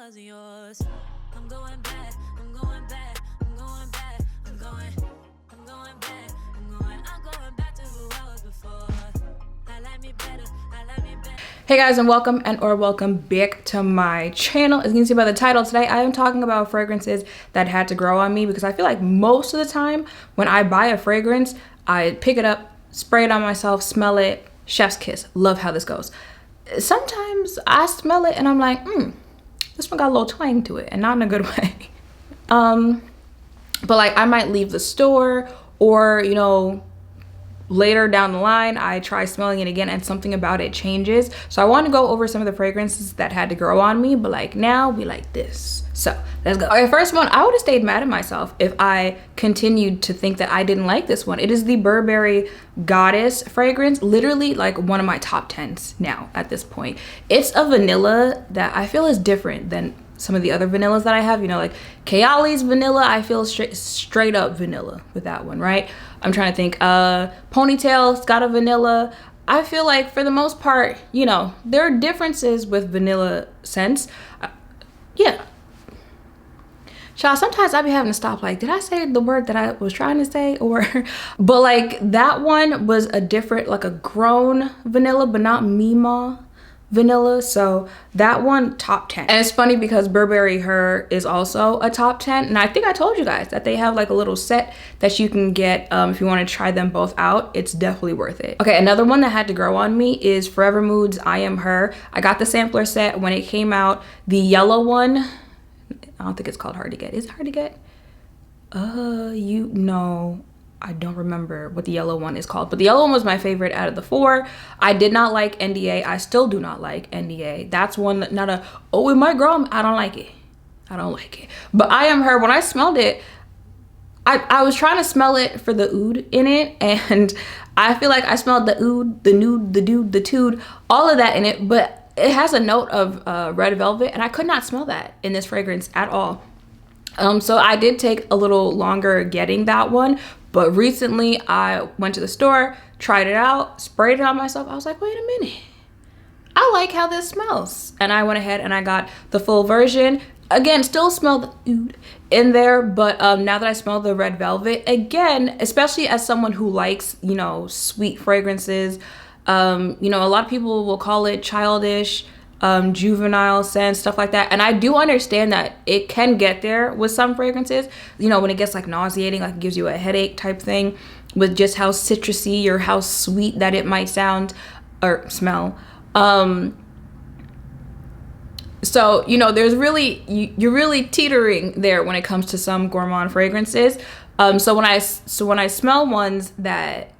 wasn't yours. I'm going back, I'm going back, I'm going back, I'm going back, I'm going back to who I was before. I like me better, I like me better. Hey guys, and welcome back to my channel. As you can see by the title, today I am talking about fragrances that had to grow on me, because I feel like most of the time when I buy a fragrance, I pick it up, spray it on myself, smell it, chef's kiss. Love how this goes. Sometimes I smell it and I'm like, this one got a little twang to it, and not in a good way. But like I might leave the store, or you know, later down the line I try smelling it again and something about it changes. So I want to go over some of the fragrances that had to grow on me, but like now we like this. So let's go. Okay, first one, I would have stayed mad at myself if I continued to think that I didn't like this one. It is the Burberry Goddess fragrance, literally like one of my top 10s now at this point. It's a vanilla that I feel is different than some of the other vanillas that I have. You know, like Kayali's vanilla, I feel straight up vanilla with that one, right? I'm trying to think. Ponytail's got a vanilla. I feel like for the most part, you know, there are differences with vanilla scents. Yeah. Child, sometimes I be having to stop, like, did I say the word that I was trying to say? Or, but like that one was a different, like a grown vanilla, but not Mima vanilla. So that one, top 10. And it's funny because Burberry Her is also a top 10. And I think I told you guys that they have like a little set that you can get if you want to try them both out. It's definitely worth it. Okay, another one that had to grow on me is Forever Mood's I Am Her. I got the sampler set when it came out. The yellow one, I don't think it's called Hard to Get. Is it Hard to Get? I don't remember what the yellow one is called, but the yellow one was my favorite out of the 4. I did not like NDA. I still do not like NDA. That's one that it might grow. I don't like it. I don't like it. But I Am Her, when I smelled it, I was trying to smell it for the oud in it, and I feel like I smelled the oud, the nude, the dude, the tood, all of that in it, but it has a note of red velvet, and I could not smell that in this fragrance at all. So I did take a little longer getting that one, but recently I went to the store, tried it out, sprayed it on myself. I was like, wait a minute, I like how this smells. And I went ahead and I got the full version. Again, still smell the oud in there, but now that I smell the red velvet, again, especially as someone who likes, you know, sweet fragrances, you know, a lot of people will call it childish, juvenile scent, stuff like that. And I do understand that it can get there with some fragrances, you know, when it gets like nauseating, like it gives you a headache type thing with just how citrusy or how sweet that it might sound or smell. So, you know, there's really, you're really teetering there when it comes to some gourmand fragrances. So when I smell ones that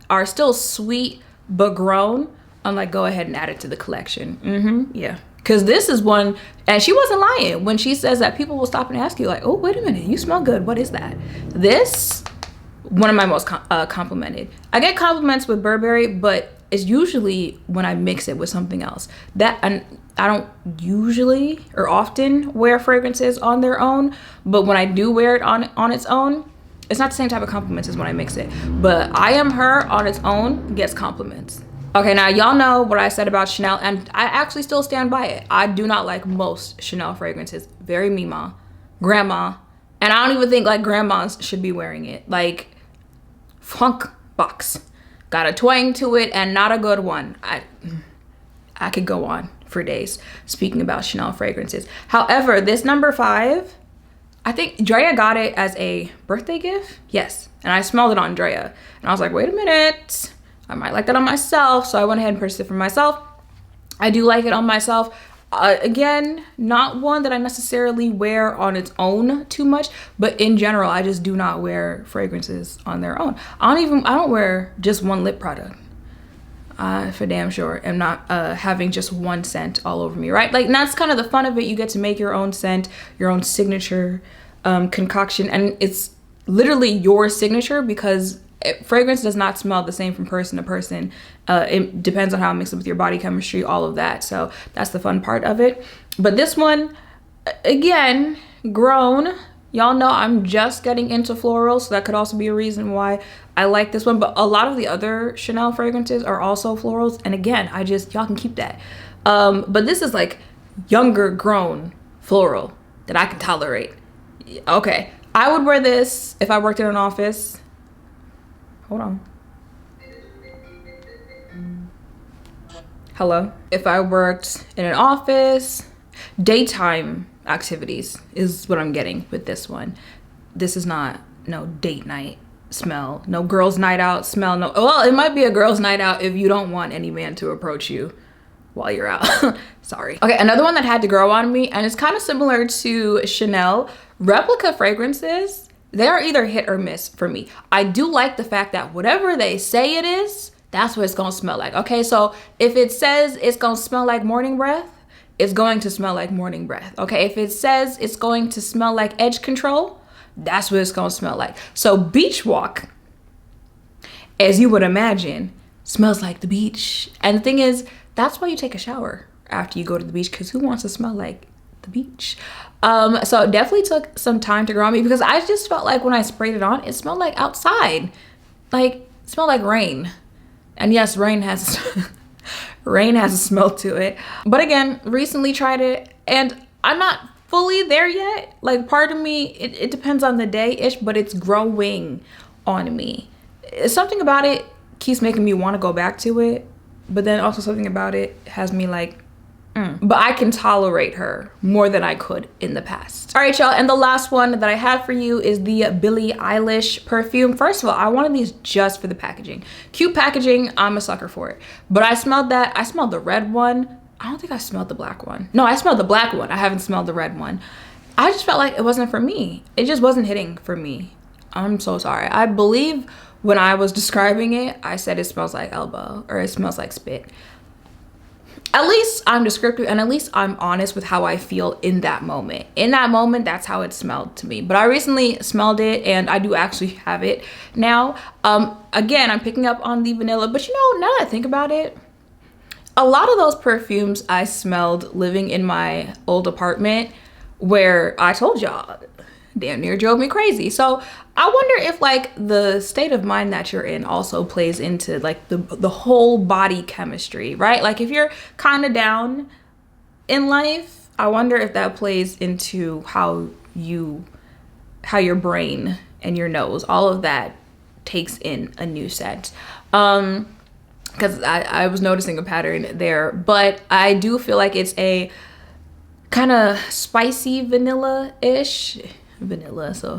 are still sweet but grown, I'm like, go ahead and add it to the collection. Yeah, because this is one, and she wasn't lying when she says that people will stop and ask you like, oh, wait a minute, you smell good, what is that? This, one of my most complimented. I get compliments with Burberry, but it's usually when I mix it with something else. And I don't usually or often wear fragrances on their own, but when I do wear it on its own, it's not the same type of compliments as when I mix it. But I Am Her on its own gets compliments. Okay, now y'all know what I said about Chanel, and I actually still stand by it. I do not like most Chanel fragrances. Very Mima, grandma, and I don't even think like grandmas should be wearing it. Like Funk Box, got a twang to it and not a good one. I could go on for days speaking about Chanel fragrances. However, this number 5, I think Drea got it as a birthday gift. Yes, and I smelled it on Drea, and I was like, wait a minute, I might like that on myself. So I went ahead and purchased it for myself. I do like it on myself. Again, not one that I necessarily wear on its own too much, but in general, I just do not wear fragrances on their own. I don't wear just one lip product. For damn sure am not having just one scent all over me, right? Like, that's kind of the fun of it. You get to make your own scent, your own signature concoction, and it's literally your signature, because fragrance does not smell the same from person to person. It depends on how it mixes with your body chemistry, all of that. So that's the fun part of it. But this one, again, grown. Y'all know I'm just getting into floral, so that could also be a reason why I like this one. But a lot of the other Chanel fragrances are also florals, and again, y'all can keep that. But this is like younger grown floral that I can tolerate. Okay, I would wear this if I worked in an office. Hold on. Hello. If I worked in an office, daytime activities is what I'm getting with this one. This is not no date night smell, no girls night out smell. No, well, it might be a girls night out if you don't want any man to approach you while you're out. Sorry. Okay, another one that had to grow on me, and it's kind of similar to Chanel. Replica fragrances, they are either hit or miss for me. I do like the fact that whatever they say it is, that's what it's gonna smell like. Okay, so if it says it's gonna smell like morning breath, it's going to smell like morning breath. Okay, if it says it's going to smell like edge control, that's what it's gonna smell like. So Beach Walk, as you would imagine, smells like the beach. And the thing is, that's why you take a shower after you go to the beach, because who wants to smell like the beach? So it definitely took some time to grow on me, because I just felt like when I sprayed it on, it smelled like outside. Like, it smelled like rain. And yes, rain has rain has a smell to it. But again, recently tried it, and I'm not fully there yet. Like, part of me, it depends on the day-ish, but it's growing on me. Something about it keeps making me want to go back to it, but then also something about it has me like, but I can tolerate her more than I could in the past. All right, y'all, and the last one that I have for you is the Billie Eilish perfume. First of all, I wanted these just for the packaging. Cute packaging, I'm a sucker for it. But I smelled that, I smelled the red one. I don't think I smelled the black one. No, I smelled the black one. I haven't smelled the red one. I just felt like it wasn't for me. It just wasn't hitting for me. I'm so sorry. I believe when I was describing it, I said it smells like elbow, or it smells like spit. At least I'm descriptive, and at least I'm honest with how I feel in that moment. In that moment, that's how it smelled to me. But I recently smelled it, and I do actually have it now. Again, I'm picking up on the vanilla, but you know, now that I think about it, a lot of those perfumes I smelled living in my old apartment, where I told y'all, damn near drove me crazy. So I wonder if like the state of mind that you're in also plays into like the whole body chemistry, right? Like if you're kind of down in life, I wonder if that plays into how your brain and your nose, all of that takes in a new scent. Because I was noticing a pattern there, but I do feel like it's a kind of spicy vanilla-ish. Vanilla, so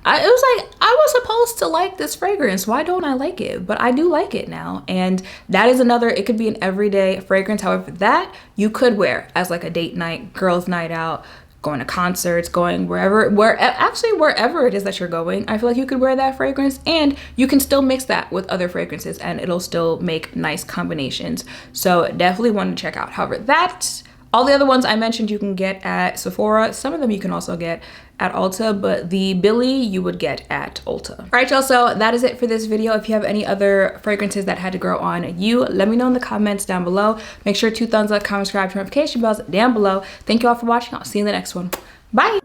it was like I was supposed to like this fragrance. Why don't I like it? But I do like it now, and that is another, it could be an everyday fragrance. However, that you could wear as like a date night, girls night out, going to concerts, going wherever it is that you're going. I feel like you could wear that fragrance, and you can still mix that with other fragrances and it'll still make nice combinations. So definitely want to check out. However, all the other ones I mentioned you can get at Sephora. Some of them you can also get at Ulta, but the Billie you would get at Ulta. All right, y'all, so that is it for this video. If you have any other fragrances that had to grow on you, let me know in the comments down below. Make sure to thumbs up, comment, subscribe, notification bells down below. Thank you all for watching. I'll see you in the next one. Bye.